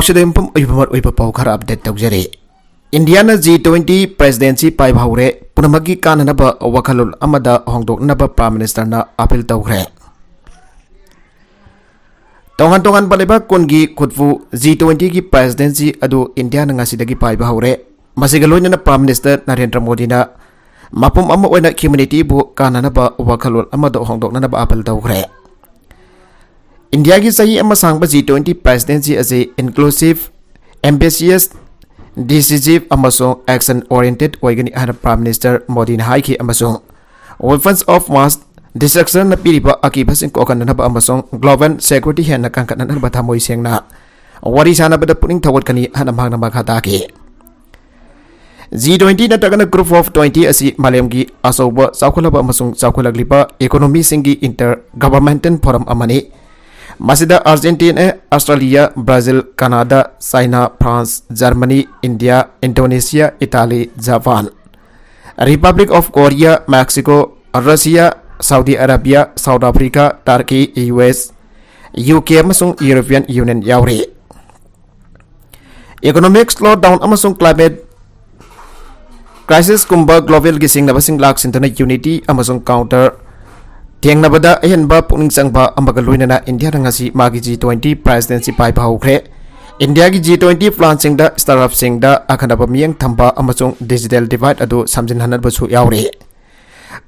ꯂꯩꯕꯥꯛꯁꯤꯗ ꯌꯨꯝꯐꯝ ꯑꯣꯏꯕ ꯄꯥꯎ ꯈꯔ ꯑꯞꯗꯦꯠ ꯇꯧꯖꯔꯤ꯫ ꯏꯟꯗꯤꯌꯥꯅ G20 ꯄ꯭ꯔꯦꯁꯤꯗꯦꯟꯁꯤ ꯄꯥꯏꯕ ꯍꯧꯔꯦ, ꯄꯨꯝꯅꯃꯛꯀꯤ ꯀꯥꯟꯅꯅꯕ ꯋꯥꯈꯜꯂꯣꯟ ꯑꯃꯗ ꯍꯣꯡꯗꯣꯛꯅꯕ ꯄ꯭ꯔꯥꯏꯝ ꯃꯤꯅꯤꯁꯇꯔꯅ ꯑꯄꯤꯜ ꯇꯧꯈ꯭ꯔꯦ꯫ ꯇꯣꯉꯥꯟ-ꯇꯣꯉꯥꯟꯕ ꯂꯩꯕꯥꯛ ꯀꯨꯟꯒꯤ ꯈꯨꯠꯄꯨ G20 ꯒꯤ ꯄ꯭ꯔꯦꯁꯤꯗꯦꯟꯁꯤ ꯑꯗꯨ ꯏꯟꯗꯤꯌꯥꯅ ꯉꯁꯤꯗꯒꯤ ꯄꯥꯏꯕ ꯍꯧꯔꯦ꯫ ꯃꯁꯤꯒ ꯂꯣꯏꯅꯅ ꯄ꯭ꯔꯥꯏꯝ ꯃꯤꯅꯤꯁꯇꯔ ꯅꯔꯦꯟꯗ꯭ꯔ ꯃꯣꯗꯤꯅ ꯃꯄꯨꯝ ꯑꯃ ꯑꯣꯏꯅ ꯍ꯭ꯌꯨꯃꯦꯅꯤꯇꯤꯕꯨ ꯀꯥꯟꯅꯅꯕ ꯋꯥꯈꯜꯂꯣꯟ ꯑꯃꯗ ꯍꯣꯡꯗꯣꯛꯅꯅꯕ ꯑꯄꯤꯜ ꯇꯧꯈ꯭ꯔꯦ꯫ ꯏꯟꯗꯤꯌꯥꯒꯤ ꯆꯍꯤ ꯑꯃ ꯁꯥꯡꯕ G20 ꯄ꯭ꯔꯦꯁꯤꯗꯦꯟꯁꯤ ꯑꯁꯤ inclusive, ambitious, decisive amasung action oriented oigani hana Prime Minister Modi na haiki amasung weapons of mass destruction na piriba akibasing kokananaba amasung global security hena kangkananaba thamoi sengna wari sanabada puning thawat kani hana mangna makhataki G20 na tagana group of 20 asi malemgi asoba chawkhulaba amasung chawkhulagliba economy singi intergovernmental forum amani Masida Argentina, Australia, Brazil, Canada, China, France, Germany, India, Indonesia, Italy, Japan, Republic of Korea, Mexico, Russia, Saudi Arabia, South Africa, Turkey, US, UK amasung European Union yauri. Economic slowdown amasung climate crisis kumba global gising nabasing lak sintana unity amasung counter Tiangnabada ahenba puning changba amaga loinana India ngasi magi G20 presidency paiba hokre India gi G20 plan singda startup singda akhanaba miyang thamba amasung digital divide adu samjin hanat basu yaure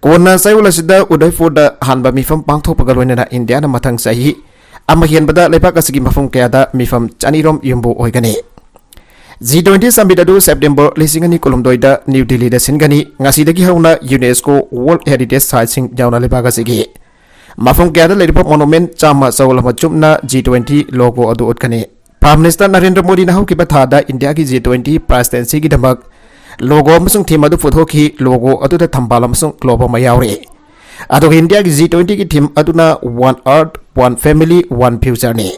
kona sayulasida Udaipurda hanba mifam pangthokpaga loinana India na mathang sahi amahianbada lepak asigi mafum kayada mifam chanirom yumbu oigani G20 summit adu September 2022 New Delhi da singani ngasidagi hauna UNESCO World Heritage Site sing jauna lebaga sigi mafum kayada leripa monument chama sawlama chumna G20 logo adu utkani Prime Minister Narendra Modi na haukiba thada India ki G20 presidency gi damak logo amasung theme adu puthoki logo adu da thambala amasung globe ma yaure adu India ki G20 ki theme aduna One Earth One Family One Future ni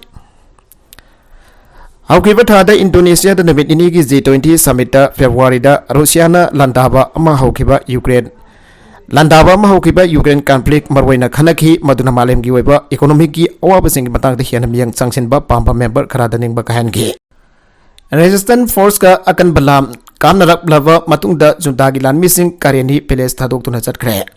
Haukiba thada Indonesia da namit ini gi G20 summit da February da Russia na landaba ama haukiba Ukraine landaba ama haukiba Ukraine conflict marwaina khanaki maduna malem gi oiba economic gi awaba sing matang da hian miyang changsin ba pamba member khara da ning ba kahan gi resistance force ka akan balam kam narak blava matung da junta gi lan missing kareni palace thadok tuna chatkre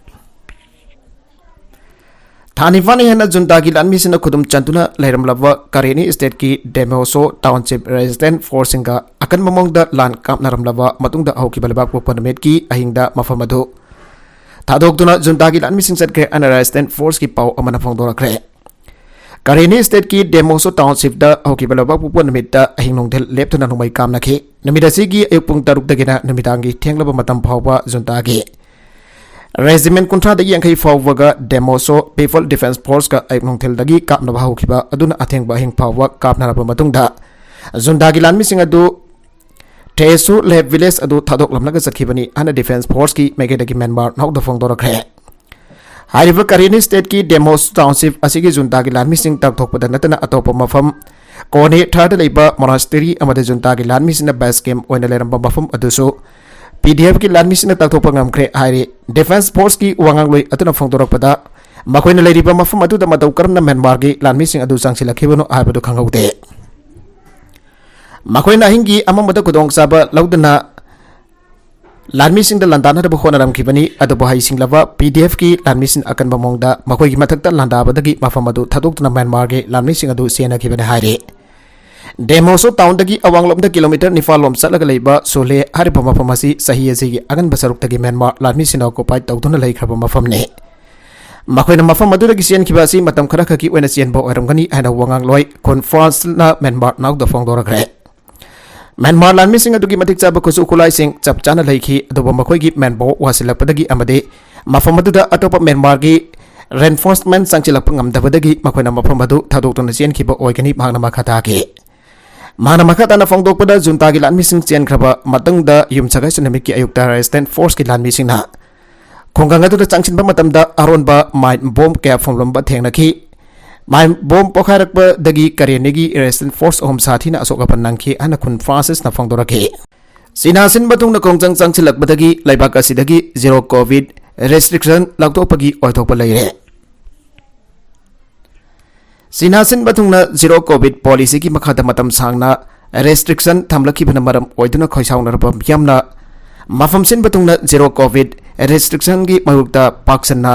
Thanifani hena junta ki lanmi sina khudum chantuna lairam lava Kareni state ki Demoso township resistant forcing ka akan mamong da lan kap naram lava matung da hauki balabak po panamet ki ahingda mafamadu thadok tuna junta ki lanmi sing sat kre an resistant force ki pau amana phongdora kre Kareni state ki Demoso township da hauki balabak po panamet da ahingnong del leptuna numai kam nakhi namidasi ki ayupung taruk dagina namidangi thenglaba matam phawba junta ki Regiment kontra dagi yang kai fawwaga Demoso People Defense Force ka ay nong dagi kap na bahaw kiba aduna atheng bahing fawwa kap na matung da zundagi lanmi sing adu Tesu Lab Village adu thadok lamnaga satkibani ana Defense Force ki mege dagi Myanmar nok da fong dora kre Hariba Karini State ki Demos Township asigi zundagi lanmi sing tak thok pada natana atopa mafam kone thada leiba monastery amada zundagi lanmi sing na base camp oina leramba mafam aduso PDF ki lan mission tak thokpa ngam kre hairi defense force ki wangang loi atuna phongdorak pada makoina leiriba mafam adu da matau karamna Myanmar ki lan mission adu sangsil khibano habadu khangaude makoina hingi amamada kudong saba laudana lan mission da landana da khona ram khibani adu bahai singlaba PDF ki lan mission akan bamongda makoi ki mathak ta landa badagi mafam adu thadok tuna Myanmar ki lan mission adu sena khibani hairi Demoso town dagi awanglom da kilometer nifalom satlaga leiba sole haripa mafam asi sahi asigi agan basaruk dagi Myanmar lanmi sina ko pai tawduna lei khraba mafam ne makoina mafam adu dagi sian khibasi matam khara khaki oina sian bo aramgani ana wangang loi conference na Myanmar nak da fongdora kre Myanmar lanmi singa dugi matik chaba kusu kulai sing chap chana leikhi adu makoi gi Myanmar wasilak padagi amade mafam adu da atopa Myanmar gi reinforcement sangchilak pangam dabadagi makoina mafam adu thadok tuna sian khiba oigani bhagna makhata ke Mana makata na fongdok pada junta ki lan missing chen khraba matang da yum chagai sunami ki ayuk da resistant force ki lan missing na khonggang atu da changchin ba matam da aron ba mine bomb ka phomlom ba thengna ki mine bomb pokharak ba dagi kareni gi resistant force om sathi na asoka panang ki ana khun Francis na fongdora ki sinasin batung na kongjang changchilak badagi laibak asidagi zero covid restriction laktopagi oithok pa leire Sinasin batungna zero covid policy ki makhada matam sangna restriction thamlakibana maram oiduna khoisaunarba yamna mafam sin batungna zero covid restriction gi mayukta paksanna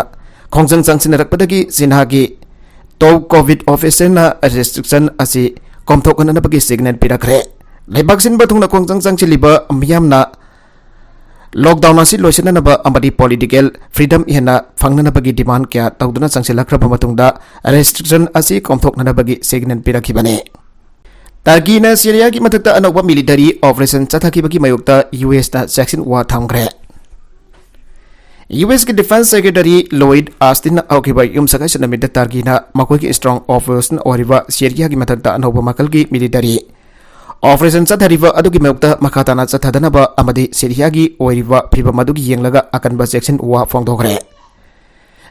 khongjang changsinrakpadagi sinhagi to covid officer na restriction asi komthokana bagi signal pirakre leibak sin batungna khongjang changchiliba miyamna lockdown asi loisana ba amadi political freedom hena fangnana bagi demand kya tawduna changsilakraba matungda restriction asi komthokna bagi signal pirakhibane Turkey na Syria ki matakta anokba military operation chathakibagi mayukta US na section wa thamgre US ki defense secretary Lloyd Austin na aukiba yumsaka sanamida Turkey na makoi ki strong operation oriba Syria ki matakta anokba makal ki military operation chathariba adugi mayukta makhatana chathadanaba amadi Syria ki oriba phiba madugi yenglaga akanba section wa phongdogre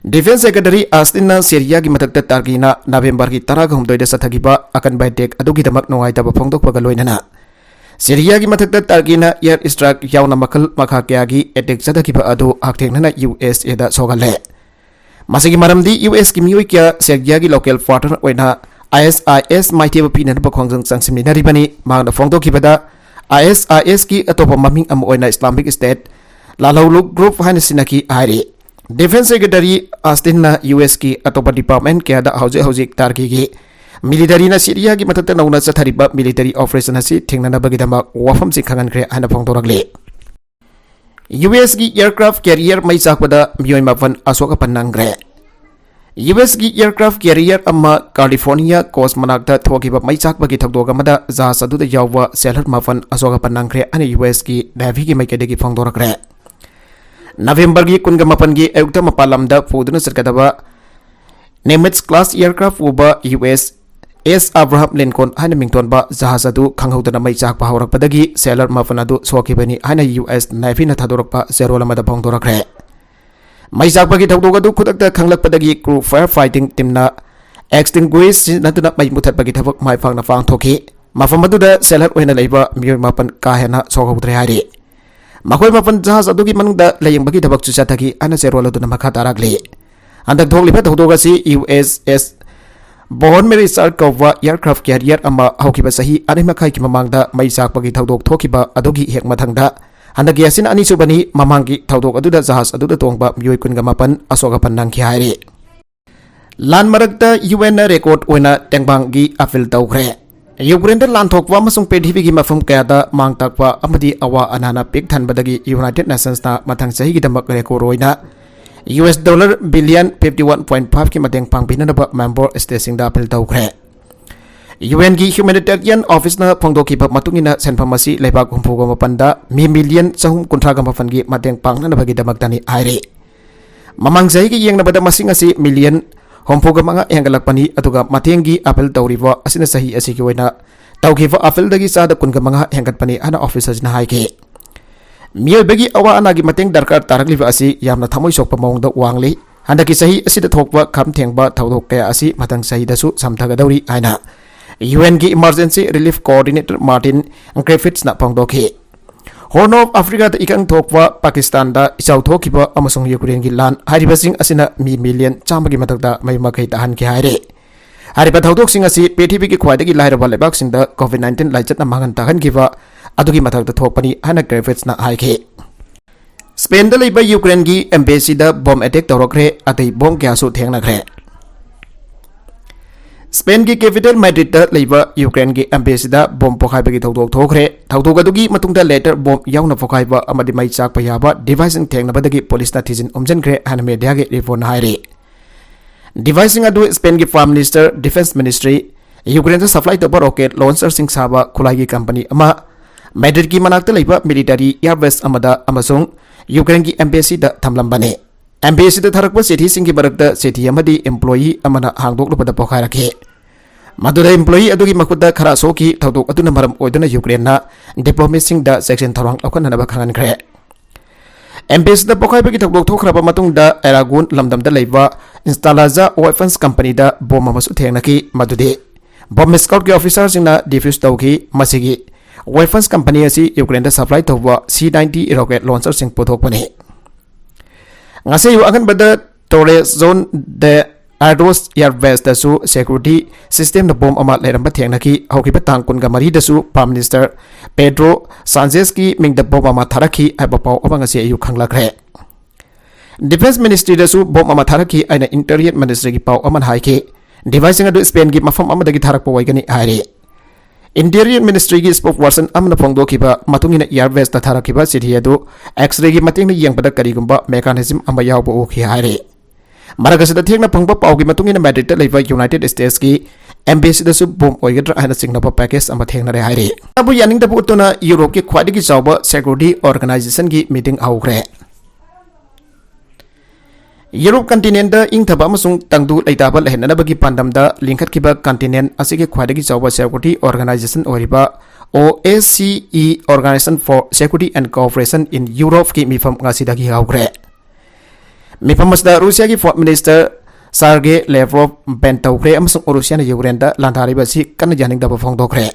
Defense Secretary Austin na Syria ki matakta Turkey na November ki taraga humdoida sathagiba akan baitek adugi damak nongai taba phongdok pagaloinana Syria ki matakta Turkey na air strike yauna makal makha kya gi attack sathagiba adu hakthengna USA da sogale masigi maramdi US ki mioi kya Syria ki local partner oina ISIS maiteba pina ba khongjang changsimni naribani mangna phongdok kibada ISIS ki atopa maming am oina Islamic State lalawluk group haina sinaki hari Defense Secretary Austin na US ki atopa department kya da hauzik Turkey ki military na Syria ki matakta nauna chathariba military operation asi thingnana bagidama wafam si khangan kre hana phongdorakle US ki aircraft carrier mai chakpada mioi mapan asoka panangre US ki aircraft carrier amma California coast manakta thokiba mai chakbagi thakdoga mada jahaz adu da yawwa sailor mapan asoka panangre ani US ki navy ki maikadegi phongdorakre November ki kunga mapan ki ayukta mapalamda puduna sarkadaba Nimitz class aircraft uba US S Abraham Lincoln hana mington ba jahaz adu khanghaudana mai chakpa haurakpadagi sailor mapan adu sokibani hana US Navy na thadorakpa zero lamada phongdorakre mai chakpagi thakdog adu khudakta khanglakpadagi crew firefighting team na extinguish natuna mai muthatpagi thabak mai phangna phang thoki mafam adu da sailor oina leiba mioi mapan ka hena sokhaudre hari makoi mapan jahaz adugi manungda layingbagi thabak chu chathagi ana zero laduna makha tarakle andak thokliba thokdogasi USS Bon Mary Sar Kova aircraft carrier ama haukiba sahi ani makhai ki mamangda mai chakpagi thodok thokiba adugi hek mathangda handagi asin ani subani mamangi thodok aduda jahaz aduda tongba mioi kunga mapan asoka pannang ki hairi lan marakta UN na record oina tengbangi appeal tawgre Ukraine lan thokwa masung PDP ki mafum kayada mang takwa amadi awa anana pik thanbadagi United Nations na mathang sahi ki damak record oina US dollar billion 51.5 ki mateng pangpinanaba member state da appeal tawgre UN ki humanitarian office na phongdoki ba matungina senphamasi leibak humpuga mapanda mi million sahum kunthraga mafangi mateng pangnana bagi damak tani aire mamang sahi ki yengna bada masing asi million hompuga manga hengalakpani atuga matengi apel tawriwa asina sahi asiki oina tawkiwa apel dagi sada kunga manga hengatpani ana officers na haike mioi bagi awa anagi mateng darkar tarakliwa asi yamna thamoi sokpa mawngda wangli handaki sahi asida thokwa kham thengba tawdok kaya asi matang sahi dasu samthaga dawri aina UN ki emergency relief coordinator Martin Griffiths na phongdoki Horn of Africa da ikang thokwa Pakistan da isau thokiba amasung Ukraine ki lan haribasing asina mi million chambagi matakda mai makai tahan ki haire hariba thodok sing asi PTP ki khwaidagi lairaba lebak sing da COVID-19 laichat na mangan tahan kiwa adugi matakda thokpani hana Griffiths na haike Spain da leiba Ukraine ki embassy da bomb attack tawrokre atai bomb kya su thengnakre Spain ki capital Madrid da leiba Ukraine ki embassy da bomb pokhai bagi thokdok thokre thokdok adugi matungda later bomb yauna pokhai ba amadi mai chak pa yaba device thengna badagi police na thijin umjan kre hana media ge report na haire device adu Spain ki prime minister defense ministry Ukraine da supply to rocket launcher sing saba khulai ki company ama Madrid ki manakta leiba military airbase amada amasung Ukraine ki embassy da thamlambane embassy da tharakpa sethi sing ki barakta sethi amadi employee amana hangdok lubada pokhai rakhe Madura employee adugi makuda khara soki thodok aduna maram oiduna Ukraine na diplomacy sing da section tharang akan na bakhangan kre embassy da pokhai bagi thodok thokraba matung da Aragon lamdam da leiba Instalaza weapons company da bomb amasu thengnaki madude bomb scout ki officer sing na defuse tawki masigi weapons company asi Ukraine da supply tawwa C-90 rocket launcher sing pothok pane ngase yu akan bada Torres zone de Ardos Airbase dasu security system na bom ama leramba thengnaki haukiba tangkun ga mari dasu Prime Minister Pedro Sanchez ki mingda bom ama tharaki aiba pau ama ngasi ayu khanglakre. Defense Ministry dasu bom ama tharaki aina Interior Ministry ki pau aman haike device adu Spain ki mafam ama dagi tharak pawai gani aire. Interior Ministry ki spokesperson amna phongdo kiba matungina Airbase ta tharakiba sithi adu X-ray ki mating na yengpada karigumba mechanism ama yawbo okhi aire. Maragasa thekna phangba paugi matungina Madrid ta leiba United States ki embassy da su bom oigadra hana singnaba package ama thengna re haire. Abu yaning da butuna Europe ki khwadi ki chawba security organization ki meeting aukre. Europe continent da ingthaba amasung tangdu leitaba lehnana bagi pandam da lingkhat kiba continent asigi khwadi ki chawba security organization oriba OSCE Organization for Security and Cooperation in Europe ki mifam ngasi dagi aukre. Mipamasda Rusia ki Foreign Minister Sergei Lavrov bentaukhre amasung Rusia na Ukraine da landhariba si kan janing da phongdokre.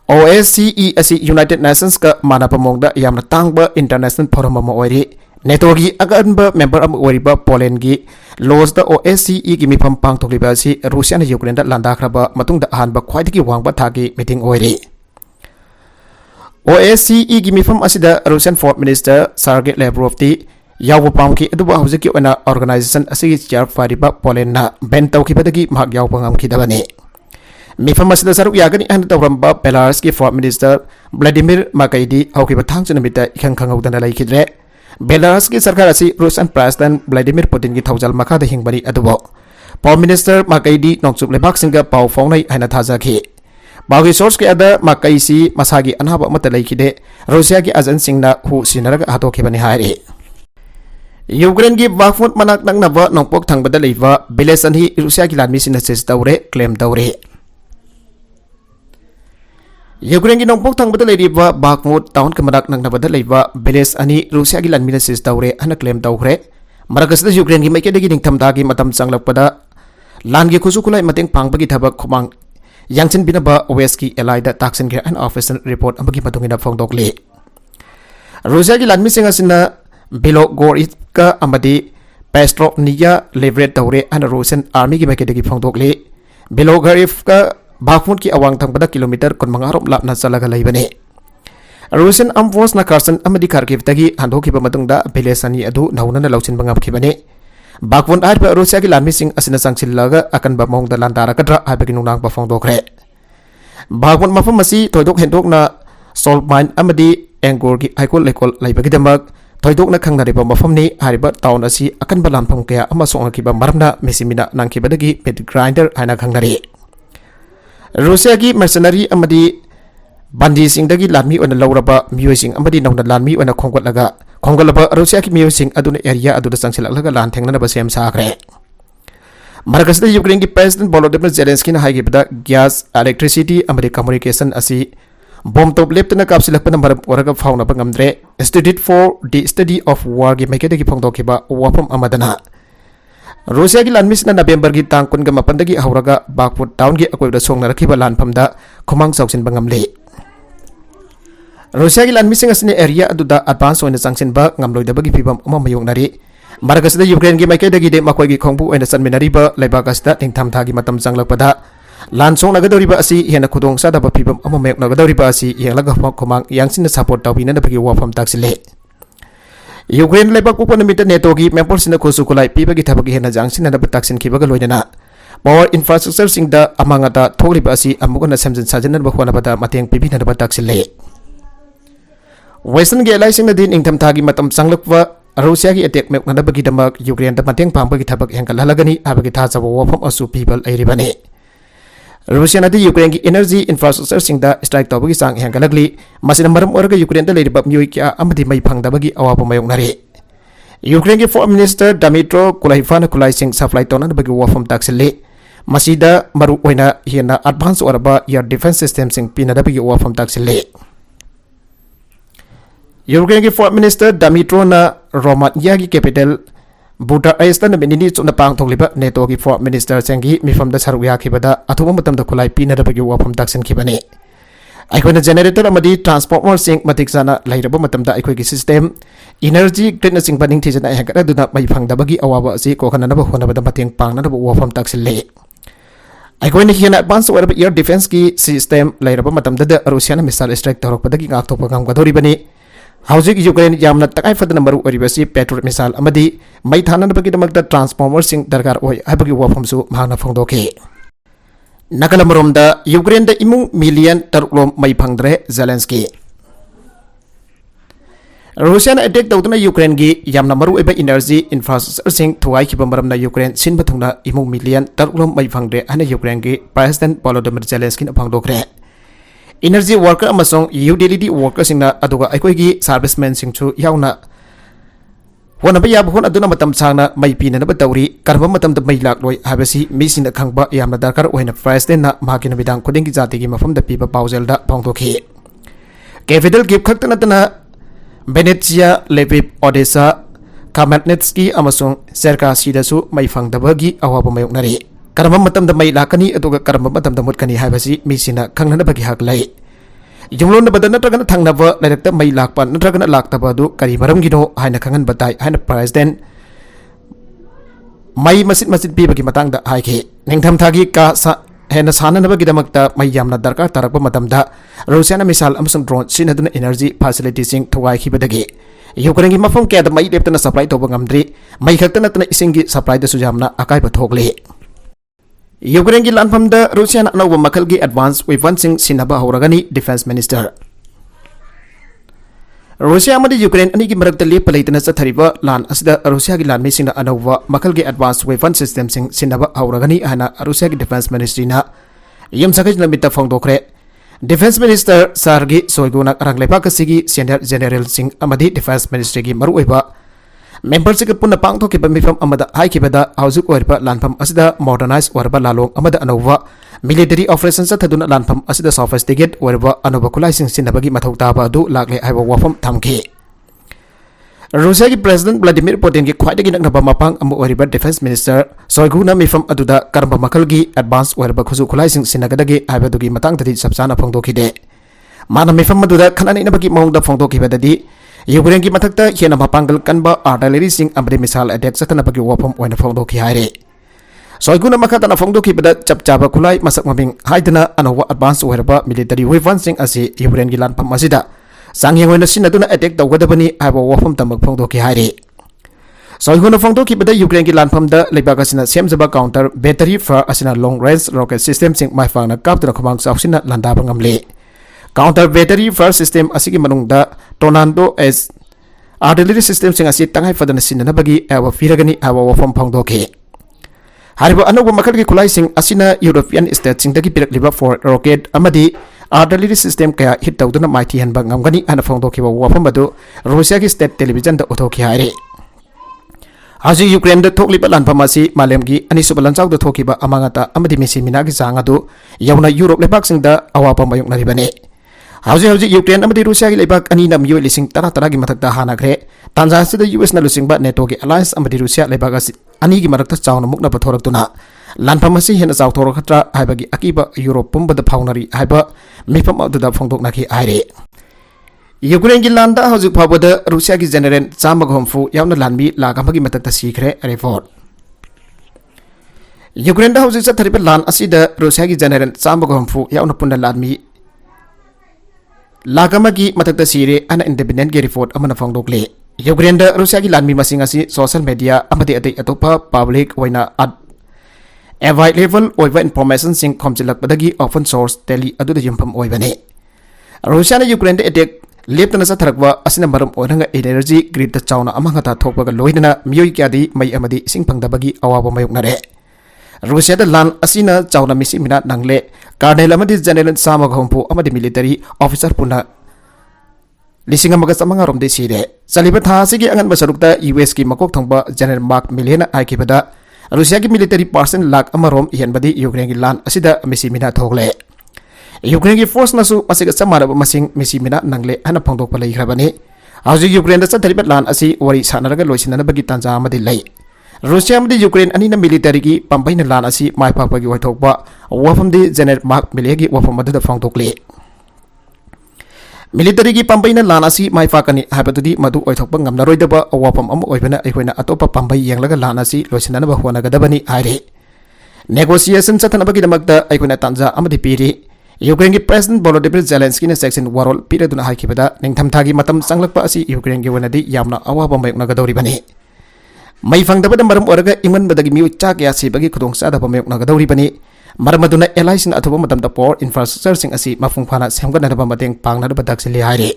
OSCE asi United Nations ka manapamongda yamna tangba international forum ama oiri NATO gi aganba member am oriba Poland gi laws da OSCE gi mipam pangthokliba si Rusia na Ukraine da landakhraba matungda ahanba khwaidagi wangba thagi meeting oiri. OSCE gi mifam asida Russian Foreign Minister Sergei Lavrov ti yawu pamki aduba hauzik ki ona organization asigi chair fariba Poland na bentau ki badagi mahak yaw pangam ki dabani mifam asida saruk yagani an tawramba Belarus ki Foreign Minister Vladimir Makaidi hauki bathang chunamita ikhang khangau dana lai khidre Belarus ki sarkar asi Russian President Vladimir Putin ki thaujal makha da hingbani adubo Prime Minister Makaidi nongchup lebak singa pau phongnai haina thajaki Bagi source ki ada Makaisi masagi anhaba mata lai khide Russia ki ajan singna hu sinaraga hato ki bani haire Ukraine ki Bakhmut manak nang naba nongpok thangbada leiba village anhi Russia ki lanmi sin ses tawre claim tawre Ukraine ki nongpok thangbada leiba Bakhmut town ka manak nang nabada leiba village ani Russia ki lanmi ses tawre ana claim tawre maragasda Ukraine ki maike degi ningthamda ki matam changlakpada lan gi khusu kulai mateng pangbagi thabak khumang yangchin binaba west ki allied taksin ki an official report amagi matungina phongdokle Russia ki lanmi singa sinna Belogorivka amadi Pestrovniya leverage tawre an Russian army ki makedagi phongdokle Belogorivka Bakhmut ki awang thangpada kilometer kon mangarop lapna chalaga leibane Russian armed force na Kherson amadi Kharkiv tagi handokhiba matungda village ani adu nauna na lauchin bangam khibane Bakhmut arba Russia ki lanmi sing asina sangchillaga akan ba mongda landara kadra habagi nunang ba phongdokre Bakhmut mafam masi thoidok hendok na salt mine amadi Angor ki haikol lekol leibagi damak Toidok na khangnariba mafamni hariba town asi akan balampham kaya amasong akiba maramna mesimina nangkibadagi meat grinder haina khangnari Russia ki mercenary amadi bandi singdagi lanmi ona lawraba miyosing amadi nauna lanmi ona khongolaba Russia ki miyosing aduna area aduda sangsilaklaga lan thengnana ba sem sakre Maragasda Ukraine ki President Volodymyr Zelensky na haigibada gas electricity amadi communication asi Bom top leptana kapsilakpana maram oraga fauna pangamdre Institute for the Study of War gi makedagi phongdokiba wapam amadana Russia gi lanmis na November gi tangkun ga mapandagi hauraga Bakhmut town gi akoibda songna rakhiba lanphamda khumang chawsin bangamle Russia gi lanmis asini area aduda advance oina changsin ba ngamloidabagi pibam ama mayongnari Maragasda Ukraine gi makedagi de makoi gi khongbu oina sanminariba leibakasda tingthamtha gi matam changlakpada Lansong nagadoriba asi hena khudong sada ba pibam ama mek nagadoriba asi yanglaga khomang yangsin support tawbina na bagi wafam taksile Ukraine lebak upon mita NATO gi member sina khosukulai pibagi thabagi hena jangsin na bataksin kibaga loinana power infrastructure singda amangata thogriba asi amugana samjin sajanan ba khona bada mateng pibina na bataksile Western gi alai singna din ingtham thagi matam changlakwa Russia ki attack mek na bagi damak Ukraine da mateng pambagi thabak hengkal halagani abagi tha jawa wafam asu people airibane Russia na di Ukraine ki energy infrastructure singda strike tawbagi sang hengkalagli masina maram oraga Ukraine da leiribab miyoi kya amadi mai phangdabagi awapa mayongnari Ukraine ki Foreign Minister Dmytro Kuleba na kulai sing supply tona bagi wafam taksile masida maru oina hiana advance oraba air defense system sing pinada bagi wafam taksile Ukraine ki Foreign Minister Dmytro na Romania ki capital Budapest na minini chuna pang thokliba NATO ki Foreign Minister sengi mifam da saruk yakhibada athuma matam da khulai pina da bagi wafam taksin khibani ꯑꯩꯈꯣꯏꯅ generator ꯑꯃꯗꯤ ꯇ꯭ꯔꯥꯟꯁꯐꯣꯔꯃꯔꯁꯤꯡ ꯃꯇꯤꯛ ꯆꯥꯅ ꯂꯩꯔꯕ ꯃꯇꯝꯗ ꯑꯩꯈꯣꯏꯒꯤ system energy ꯒ꯭ꯔꯤꯗꯅꯆꯤꯡꯕ ꯅꯤꯡꯊꯤꯖꯅ ꯍꯦꯟꯒꯠꯍꯟꯗꯨꯅ ꯃꯩ ꯐꯪꯗꯕꯒꯤ ꯑꯋꯥꯕ ꯑꯁꯤ ꯀꯣꯛꯍꯟꯅꯕ ꯍꯣꯠꯅꯕꯗ ꯃꯇꯦꯡ ꯄꯥꯡꯅꯅꯕ ꯋꯥꯐꯝ ꯇꯥꯛꯁꯤꯜꯂꯤ ꯑꯩꯈꯣꯏꯅ ꯍꯦꯟꯅ ꯑꯦꯗꯚꯥꯟꯁ ꯑꯣꯏꯔꯕ ꯏꯌꯔ ꯗꯤꯐꯦꯟꯁꯀꯤ ꯁꯤꯁꯇꯦꯝ ꯂꯩꯔꯕ ꯃꯇꯝꯗꯗ ꯔꯨꯁꯤꯌꯥꯅ ꯃꯤꯁꯥꯏꯜ ꯁ꯭ꯇ꯭ꯔꯥꯏꯛ ꯇꯧꯔꯛꯄꯗꯒꯤ ꯉꯥꯛꯊꯣꯛꯄ ꯉꯝꯒꯗꯧꯔꯤꯕꯅꯤ ꯍꯧꯖꯤꯛ ꯌꯨꯀ꯭ꯔꯦꯟ ꯌꯥꯝꯅ ꯇꯉꯥꯏꯐꯗꯅ ꯃꯔꯨ ꯑꯣꯏꯔꯤꯕꯁꯤ ꯄꯦꯇ꯭ꯔꯣꯜ ꯃꯤꯁꯥꯏꯜ ꯑꯃꯗꯤ ꯃꯩ ꯊꯥꯅꯅꯕꯒꯤꯗꯃꯛꯇ ꯇ꯭ꯔꯥꯟꯁꯐꯣꯔꯃꯔꯁꯤꯡ ꯗꯔꯀꯥꯔ ꯑꯣꯏ ꯍꯥꯏꯕꯒꯤ ꯋꯥꯐꯝꯁꯨ ꯃꯍꯥꯛꯅ ꯐꯣꯡꯗꯣꯛꯈꯤ ꯅꯥꯀꯜ ꯑꯃꯔꯣꯝꯗ ꯌꯨꯀ꯭ꯔꯦꯟꯗ ꯏꯃꯨꯡ ꯃꯤꯂꯤꯌꯟ 6 ꯃꯩ ꯐꯪꯗ꯭ꯔꯦ ꯖꯦꯂꯦꯟꯁꯀꯤ ꯔꯨꯁꯤꯌꯥꯅ ꯑꯦꯇꯦꯛ ꯇꯧꯗꯨꯅ ꯌꯨꯀ꯭ꯔꯦꯟꯒꯤ ꯌꯥꯝꯅ ꯃꯔꯨꯑꯣꯏꯕ ꯏꯅꯔꯖꯤ ꯏꯟꯐ꯭ꯔꯥꯁ꯭ꯇ꯭ꯔꯛꯆꯔꯁꯤꯡ ꯊꯨꯒꯥꯏꯈꯤꯕ ꯃꯔꯝꯅ ꯌꯨꯀ꯭ꯔꯦꯟ ꯁꯤꯟꯕ ꯊꯨꯡꯅ ꯏꯃꯨꯡ ꯃꯤꯂꯤꯌꯟ 6 ꯃꯩ ꯐꯪꯗ꯭ꯔꯦ ꯍꯥꯏꯅ ꯌꯨꯀ꯭ꯔꯦꯟꯒꯤ ꯄ꯭ꯔꯦꯁꯤꯗꯦꯟꯠ ꯚꯣꯂꯣꯗꯤꯃꯤꯔ ꯖꯦꯂꯦꯟꯁꯀꯤꯅ ꯐꯣꯡꯗꯣꯛꯈ꯭ꯔꯦ ꯏꯅꯔꯖꯤ ꯋꯥꯔꯀꯔ ꯑꯃꯁꯨꯡ ꯌꯨꯇꯤꯂꯤꯇꯤ ꯋꯥꯔꯀꯔꯁꯤꯡꯅ ꯑꯗꯨꯒ ꯑꯩꯈꯣꯏꯒꯤ ꯁꯥꯔꯚꯤꯁꯃꯦꯟꯁꯤꯡꯁꯨ ꯌꯥꯎꯅ ꯍꯣꯠꯅꯕ ꯌꯥꯕ ꯍꯣꯠꯅꯗꯨꯅ ꯃꯇꯝ ꯁꯥꯡꯅ ꯃꯩ ꯄꯤꯅꯅꯕ ꯇꯧꯔꯤ ꯀꯔꯝꯕ ꯃꯇꯝꯗ ꯃꯩ ꯂꯥꯛꯂꯣꯏ ꯍꯥꯏꯕꯁꯤ ꯃꯤꯁꯤꯡꯅ ꯈꯪꯕ ꯌꯥꯝꯅ ꯗꯔꯀꯥꯔ ꯑꯣꯏꯅ ꯄ꯭ꯔꯦꯁꯤꯗꯦꯟꯠꯅ ꯃꯍꯥꯛꯀꯤ ꯅꯨꯃꯤꯗꯥꯡ ꯈꯨꯗꯤꯡꯒꯤ ꯖꯥꯇꯤꯒꯤ ꯃꯐꯝꯗ ꯄꯤꯕ ꯄꯥꯎꯖꯦꯜꯗ ꯐꯣꯡꯗꯣꯛꯈꯤ ꯀꯦꯄꯤꯇꯦꯜ ꯀꯤꯞ ꯈꯛꯇ ꯅꯠꯇꯅ ꯚꯦꯅꯦꯠꯁꯤꯌꯥ ꯂꯦꯚꯤꯞ ꯑꯣꯗꯦꯁꯥ ꯈꯥꯃꯦꯠꯅꯦꯠꯁꯀꯤ ꯑꯃꯁꯨꯡ ꯆꯦꯔꯀꯥꯁꯤꯗꯁꯨ ꯃꯩ ꯐꯪꯗꯕꯒꯤ ꯑꯋꯥꯕ ꯃꯥꯌꯣꯛꯅꯔꯤ ꯀꯔꯝꯕ ꯃꯇꯝꯗ ꯃꯩ ꯂꯥꯛꯀꯅꯤ ꯑꯗꯨꯒ ꯀꯔꯝꯕ ꯃꯇꯝꯗ ꯃꯨꯠꯀꯅꯤ ꯍꯥꯏꯕꯁꯤ ꯃꯤꯁꯤꯡꯅ ꯈꯪꯅꯅꯕꯒꯤ ꯍꯛ ꯂꯩ ꯌꯨꯝꯂꯣꯟꯅꯕꯗ ꯅꯠꯇ꯭ꯔꯒꯅ ꯊꯪꯅꯕ ꯂꯩꯔꯛꯇ ꯃꯩ ꯂꯥꯛꯄ ꯅꯠꯇ꯭ꯔꯒꯅ ꯂꯥꯛꯇꯕ ꯑꯗꯨ ꯀꯔꯤ ꯃꯔꯝꯒꯤꯅꯣ ꯍꯥꯏꯅ ꯈꯪꯍꯟꯕ ꯇꯥꯏ ꯍꯥꯏꯅ ꯄ꯭ꯔꯦꯁꯤꯗꯦꯟꯠ ꯃꯩ ꯃꯆꯤꯠ ꯄꯤꯕꯒꯤ ꯃꯇꯥꯡꯗ ꯍꯥꯏꯈꯤ ꯅꯤꯡꯊꯝꯊꯥꯒꯤ ꯀꯥ ꯍꯦꯟꯅ ꯁꯥꯟꯅꯅꯕꯒꯤꯗꯃꯛꯇ ꯃꯩ ꯌꯥꯝꯅ ꯗꯔꯀꯥꯔ ꯇꯥꯔꯛꯄ ꯃꯇꯝꯗ ꯔꯨꯁꯤꯌꯥꯅ ꯃꯤꯁꯥꯏꯜ ꯑꯃꯁꯨꯡ ꯗ꯭ꯔꯣꯟ ꯁꯤꯖꯤꯟꯅꯗꯨꯅ ꯏꯅꯔꯖꯤ ꯐꯦꯁꯤꯂꯤꯇꯤꯁꯤꯡ ꯊꯨꯒꯥꯏꯈꯤꯕꯗꯒꯤ ꯌꯨꯀ꯭ꯔꯦꯟꯒꯤ ꯃꯐꯝ ꯀꯌꯥꯗ ꯃꯩ ꯂꯦꯞꯇꯅ ꯁꯄ꯭ꯂꯥꯏ ꯇꯧꯕ ꯉꯝꯗ꯭ꯔꯤ ꯃꯩ ꯈꯛꯇ ꯅꯠꯇꯅ ꯏꯁꯤꯡꯒꯤ ꯁꯄ꯭ꯂꯥꯏꯗꯁꯨ ꯌꯥꯝꯅ ꯑꯀꯥꯏꯕ ꯊꯣꯛꯂꯤ ꯌꯨꯀ꯭ꯔꯦꯟꯒꯤ ꯂꯥꯟꯐꯝꯗ ꯔꯨꯁꯤꯌꯥꯅ ꯑꯅꯧꯕ ꯃꯈꯜꯒꯤ ꯑꯦꯗꯚꯥꯟꯁ ꯋꯦꯄꯟꯁꯤꯡ ꯁꯤꯟꯅꯕ ꯍꯧꯔꯒꯅꯤ ꯗꯤꯐꯦꯟꯁ ꯃꯤꯅꯤꯁꯇꯔ ꯔꯨꯁꯤꯌꯥ ꯑꯃꯗꯤ ꯌꯨꯀ꯭ꯔꯦꯟ ꯑꯅꯤꯒꯤ ꯃꯔꯛꯇ ꯂꯦꯞꯄ ꯂꯩꯇꯅ ꯆꯠꯊꯔꯤꯕ ꯂꯥꯟ ꯑꯁꯤꯗ ꯔꯨꯁꯤꯌꯥꯒꯤ ꯂꯥꯟꯃꯤꯁꯤꯡꯅ ꯑꯅꯧꯕ ꯃꯈꯜꯒꯤ ꯑꯦꯗꯚꯥꯟꯁ ꯋꯦꯄꯟ ꯁꯤꯁꯇꯦꯝꯁꯤꯡ ꯁꯤꯟꯅꯕ ꯍꯧꯔꯒꯅꯤ ꯍꯥꯏꯅ ꯔꯨꯁꯤꯌꯥꯒꯤ ꯗꯤꯐꯦꯟꯁ ꯃꯤꯅꯤꯁꯇ꯭ꯔꯤꯅ ꯌꯨꯝꯁꯀꯩꯁ ꯅꯨꯃꯤꯠꯇ ꯐꯣꯡꯗꯣꯛꯈ꯭ꯔꯦ ꯗꯤꯐꯦꯟꯁ ꯃꯤꯅꯤꯁꯇꯔ ꯁꯥꯔꯒꯤ ꯁꯣꯏꯒꯨꯅ ꯑꯔꯥꯡ ꯂꯩꯕꯥꯛ ꯑꯁꯤꯒꯤ ꯁꯦꯅꯤꯌꯔ ꯖꯦꯅꯔꯦꯜꯁꯤꯡ ꯑꯃꯗꯤ ꯗꯤꯐꯦꯟꯁ ꯃꯤꯅꯤꯁꯇ꯭ꯔꯤꯒꯤ ꯃꯔꯨꯑꯣꯏꯕ ꯃꯦꯝꯕꯔꯁꯤꯡꯒ ꯄꯨꯟꯅ ꯄꯥꯡꯊꯣꯛꯈꯤꯕ ꯃꯤꯐꯝ ꯑꯃꯗ ꯍꯥꯏꯈꯤꯕꯗ ꯍꯧꯖꯤꯛ ꯑꯣꯏꯔꯤꯕ ꯂꯥꯟꯐꯝ ꯑꯁꯤꯗ ꯃꯣꯗꯔꯅꯥꯏꯖ ꯑꯣꯏꯔꯕ ꯂꯥꯂꯣꯡ ꯑꯃꯗ ꯑꯅꯧꯕ ꯃꯤꯂꯤꯇꯔꯤ ꯑꯣꯄꯔꯦꯁꯟ ꯆꯠꯊꯗꯨꯅ ꯂꯥꯟꯐꯝ ꯑꯁꯤꯗ ꯁꯣꯐꯤꯁꯇꯤꯀꯦꯠ ꯑꯣꯏꯔꯕ ꯑꯅꯧꯕ ꯈꯨꯠꯂꯥꯏꯁꯤꯡ ꯁꯤꯖꯤꯟꯅꯕꯒꯤ ꯃꯊꯧ ꯇꯥꯕ ꯑꯗꯨ ꯂꯥꯛꯂꯦ ꯍꯥꯏꯕ ꯋꯥꯐꯝ ꯊꯝꯈꯤ ꯔꯨꯁꯤयाꯒꯤ ꯄ꯭रेसिडेंट व्लादिमीर पुतिनगी ख्वाइदगी नक्नबा मपांग अमु ओरिबा डिफेंस मिनिस्टर सोइगुना मिफम अदुदा करंबा मखलगी एडवांस ओरिबा खुजु खुलाइसिंग सिनगदगी हाइबदुगी मतंगददी सबसाना फोंदोखिदे माना मिफम अदुदा खनानिनबगी मौंगदा फोंदोखिबददी यूक्रेनगी मथक्ता हेना मपांगल कनबा आर्टिलरी सिंग अमदि मिसाइल अटैक चतनबगी वफम ओइना फोंदोखि हाइरे सोइगुना मखतना फोंदोखिबदा चपचाबा खुलाइ मसक ममिंग हाइदना अनोवा एडवांस ओरिबा मिलिटरी वेपन सिंग असि यूक्रेनगी लानफम असिदा सांगेंगोइना सिनदुना अटैक तौगदबनी हाइबा वफम तमक फोंदोखि हाइरे सोइगुना फोंदोखिबदा यूक्रेनगी लानफमदा लेबाक असिना सेमजबा काउंटर बैटरी फायर असिना लॉन्ग रेंज रॉकेट सिस्टम सिंग माइफांगना कापदुना खमांग चाउसिना लांदाबा ngamle counter battery fire system असिगी मनुंगदा टोर्नाडो एस आर्टिलरी सिस्टम सिंग असि तंगाई फदना सिननबगी एवा फिरगनी एवा वफम फोंदोखि हारिबा अनोबा मखलगी खुलाई सिंग असिना यूरोपियन स्टेट सिंगदगी पिरकलिबा फोर रॉकेट अमदी आर्टिलरी सिस्टम कया हिट तौदुना माइथि हनबा ngamgani ana फोंदोखिबा वफम अदु रूसिया की स्टेट टेलीविजन दा उथोखि हाइरे हाजि यूक्रेन दा थोकलिबा लानफम असि मालेमगी अनिसुबा लंचाउ दा थोखिबा अमांगता अमदी मिसि मिनागी चांग अदु यौना यूरोप लेबाक सिंग दा अवापा मायुकनरिबने हाउजी यूक्रेन अमदी रूसिया की लेबाक अनि ना मियो लिसिंग तरा की मथक्ता हानाग्रे तांजा सिदा यूएस ना लुसिंगबा नेटो की अलायंस अमदी रूसिया लेबाक असि अनि की मरक्ता चाउना मुकना पथोरक्तुना लानफम असि हेना चाउथोरखत्रा हाइबागी अकीबा यूरोप पुंबदा फाउनरी हाइबा मिफम अदुदा फोंदोकनाखि हाइरे यूक्रेन की लांदा हौजिक फावबदा रूसिया की जनरल चामग होमफु यावना लानमी लाख अमगी मथक्ता सीखरे रिपोर्ट यूक्रेन दा हौजिक चथरिबा लान असिदा रूसिया की जनरल चामग होमफु यावना पुन्ना लानमी लाख अमगी मथक्ता सीरे अना इंडिपेंडेंट की रिपोर्ट अमना फोंदोकले यूक्रेन दा रूसिया की लानमी मसिंग असि सोशल मीडिया अमदि अतै अतोपा पब्लिक ओइना अवेलेबल ओइबा इन्फॉर्मेशन सिंग खोमजिलकपदगी ओपन सोर्स टेली अदुदा युमफम ओइबने रूसिया ने यूक्रेन दे अटैक लेप्तना चथरकवा असिना मरम ओरंगा एनर्जी ग्रिड दा चाउना अमंगता थोकपगा लोइदना मियोइ क्यादी मई अमदि इसिंग फंगदबगी अवाबा मायुकनरे रूसिया दा लान असिना चाउना मिसि मिना नंगले कर्नेल अमदि जनरल सामग होमपु अमदि मिलिटरी ऑफिसर पुना लिसिंग अमगा समंगा रोमदे सिरे चलिबा था सिगी अंगन बसरुकता यूएस की मकोक थंगबा जनरल मार्क मिलियन आइकिबदा रूसिया की मिलिटरी पर्सन लाख अमरोम इहनबदी यूक्रेन की लान असिदा मिसि मिना थोगले यूक्रेन की फोर्स नसु मसिगा समारब मसिंग मिसि मिना नंगले हना फोंदोकपा लैख्रबनी हौजि यूक्रेन दा चथरिबा लान असि वरी सानरगा लोइसिननबगी तांजा अमदि लै रूसिया अमदि यूक्रेन अनिना मिलिटरी की पंपैना लान असि माइपाकपगी ओइथोकपा वफमदि जनरल मार्क मिलियगी वफम अदुदा फोंदोकले मिलिटरी की पंबईना लान असी माई पाकनी हाबदुदी मदु ओइथोकप ngamnaroidaba awapam am oibana aikoina atopa pambai yenglaga lan asi loisinanaba honagadabani haire negotiation chathanabagi damakta aikoina tanja amadi piri Ukraine की प्रेसिडेंट वोलोदिमिर जेलेंस्की ने section वारोल पीरदुना हाइखिबदा निंगथमथागी मतम संगलकपा असि Ukraine की वनदी यामना अवाबा मायoknagadauribani मई फंगदबदा मरम ओरगा इमनबदगी मिउ चाक यासिबगी खुदोंगचादबा मायoknagadauribani मरमदुना एलाइसिंग अथुबा मतमदा पावर इंफ्रास्ट्रक्चर सिंग असि मफुंगफाना सेमगनदबा मतeng पांगनदबा दाक्सिलि हाइरे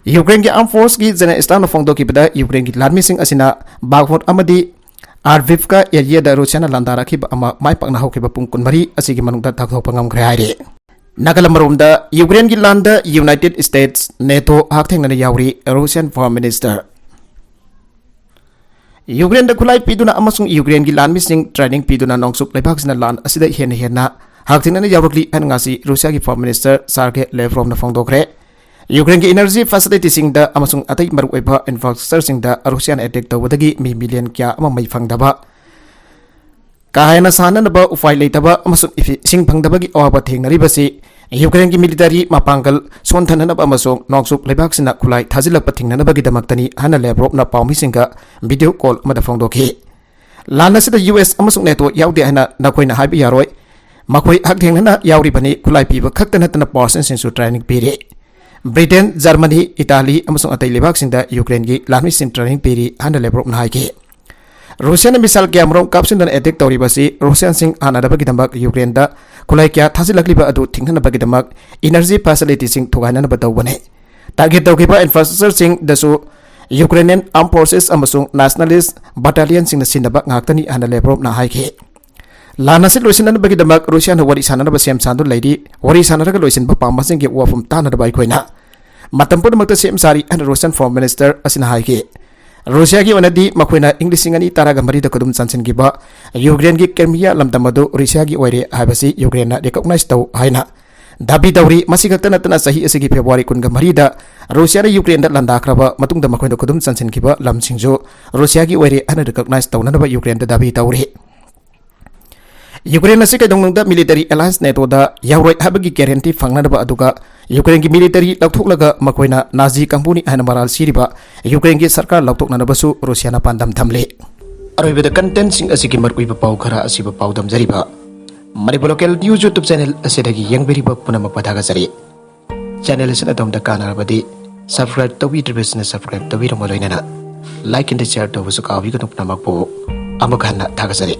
यूक्रेन की आर्म फोर्स की जनरल स्टाफ फोंगदोकिबदा यूक्रेन की लार्मी सिंग असिना बागफोट अमदी आर्विवका एरिया दा रुसियाना लांदाराखिबा अमा माय पाकना होखिबा पुंग कुनमरी असिगी मनुंगदा थाखथोकपा ngamkhre हाइरे नागालमरोमदा यूक्रेन की लांदा यूनाइटेड स्टेट्स नेटो हाकथेंगना यावरी रूसियन फॉरेन मिनिस्टर यूक्रेन दा खुलाई पीदुना अमसुंग यूक्रेन की लान मिसिंग ट्रेनिंग पीदुना नोंगसुक लेबाक्सना लान असिदा हेन हेना हाकथेंगना यावरकली अनगासी रूसिया की फॉरेन मिनिस्टर सार्गे लेव्रोवना फोंगदोखरे यूक्रेन की एनर्जी फैसिलिटी सिंग दा अमसुंग अतै मरुओइबा इंफ्रास्ट्रक्चर सिंग दा रूसियान अटैक तौबदगी मी मिलियन क्या अमा मई फंगदबा काहेना साननबा उफाई लेतबा अमसुंग इसिंग फंगदबगी अवाबा थेंगनरिबसी यूक्रेन की मिलिटरी मापांगल सोनथननबा अमसुंग नोंगसुक लेबाक्सिना खुलाई थाजिलकपा थेंगनबगी दमक्तनी हाना लेब्रोवना पाउमिसिंगा वीडियो कॉल अमदा फोंगदोखि लानसिदा यूएस अमसुंग नेटो यावदे हाना नखोइना हाइबा यारोय मखोइ हकथेंगना यावरिबनी खुलाई पीबा खक्तनतना पर्सन सिंसु ट्रेनिंग पीरे ब्रिटेन जर्मनी इटाली अमसुंग अतै लेबाक्सिंदा यूक्रेन की लार्मी सिंग ट्रेनिंग पीरी हाना लेब्रोवना हाइके रूसियन मिसाइल क्यामरों कापसिंदन अटैक तौरिबसी रूसियन सिंग हानादबगिदमक यूक्रेन दा खुलाई क्या थाजिलकलिबा अदु थिंगनबगिदमक एनर्जी फैसिलिटी सिंग थुगाइननबा तौबने टारगेट तौखिबा इंफ्रास्ट्रक्चर सिंग दसु यूक्रेनियन आर्म फोर्सेस अमसुंग नेशनलिस्ट बटालियन सिंग सिंदबा ngakतनी हाना लेब्रोवना हाइके लानसि लोइसिननबगिदमक रूसियान वरी साननबा सेम सानदु लैदी वरी सानरगा लोइसिनबा पामसिंग के वाफम तानदबा अइखोइना मतम पुदमकता सेम सारी अन रूसियन फॉरेन मिनिस्टर असिना हाइके रूसिया की वनदी मखोइना इंग्लिशिंग अनि तारागा मरी द कदुम चानसिनगिबा यूक्रेन की क्रिमिया लमदमदु रूसिया की ओइरे हाइबसी यूक्रेन रिकॉग्नाइज तौ हाइना दाबी तौरी मसिगत नतना सही असigi फेब्रुवारी 23 दा रूसिया ने यूक्रेन दा लंदाख्रबा मतुंग दा मखोइना कदुम चानसिनगिबा लमसिंगजो रूसिया की ओइरे अन रिकॉग्नाइज तौननबा यूक्रेन दा दाबी तौरी यूक्रेन असी कदोंगदा मिलिटरी अलायंस नेटो दा यावरोय हाबगी गारंटी फंगनदबा अदुगा यूक्रेन की मिलिटरी लौथोकलगा मखोइना नाजी कंपनी आयन मराल सिरिबा यूक्रेन की सरकार लौथोकननबसु रूसियाना पांदम थमले अरोइबदा कंटेंट सिंग असी की मरकुइबा पाउ खरा असीबा पाउदम जरिबा Manipur local news YouTube channel असेदगी यंगबेरिबा पुनमक पथागा जरि चैनल असिना तोमदा कानारबदी सब्सक्राइब तौबिद्रबसना सब्सक्राइब तौबिरमलोइना लाइक एंड शेयर तौबसु काबिगनु पुनमक पो अमखाना थागा जरि